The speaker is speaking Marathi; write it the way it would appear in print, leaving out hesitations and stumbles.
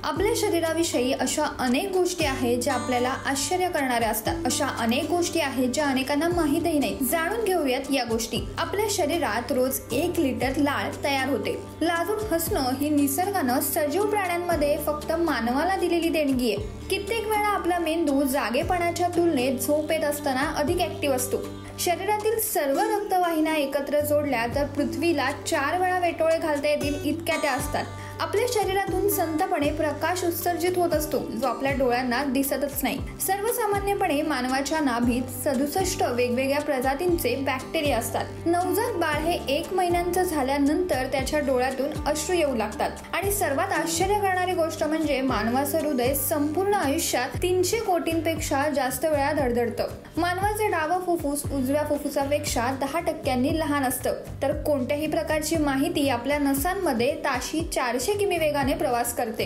आपल्या शरीराविषयी अशा अनेक गोष्टी आहेत ज्या आपल्याला आश्चर्य करणाऱ्या असतात। अशा अनेक गोष्टी आहेत ज्या अनेकांना माहीतही नाही। जाणून घेऊयात या गोष्टी। आपल्या शरीरात रोज 1 लिटर लाळ तयार होते। लाजून हसणं ही निसर्गानं सजीव प्राण्यांमध्ये फक्त मानवाला दिलेली देणगी आहे। कित्येक वेळा आपला मेंदू जागेपणाच्या तुलनेत झोप येत असताना अधिक ऍक्टिव्ह असतो। शरीरातील सर्व रक्तवाहिन्या एकत्र जोडल्या तर पृथ्वीला 4 वेळा वेटोळे घालता येतील इतक्या त्या असतात। आपल्या शरीरातून संतपणे प्रकाश उत्सर्जित होत असतो जो आपल्या डोळ्यांना दिसतच नाही। सर्वसामान्यपणे मानवाच्या नाभीत 67 वेगवेगळ्या प्रजातींचे बॅक्टेरिया असतात। नवजात बाळ हे 1 महिन्यांचं झाल्यानंतर त्याच्या डोळ्यातून अश्रू येऊ लागतात आणि सर्वात आश्चर्य करणारी गोष्ट म्हणजे मानवाचं हृदय संपूर्ण आयुष्यात 300 कोटींपेक्षा जास्त वेळा धडधडतं। मानवाचे डावं फुफ्फुस उजव्या फुफ्फुसापेक्षा 10% लहान असतं, तर कोणत्याही प्रकारची माहिती आपल्या नसांमध्ये ताशी 400 किमी वेगाने प्रवास करते।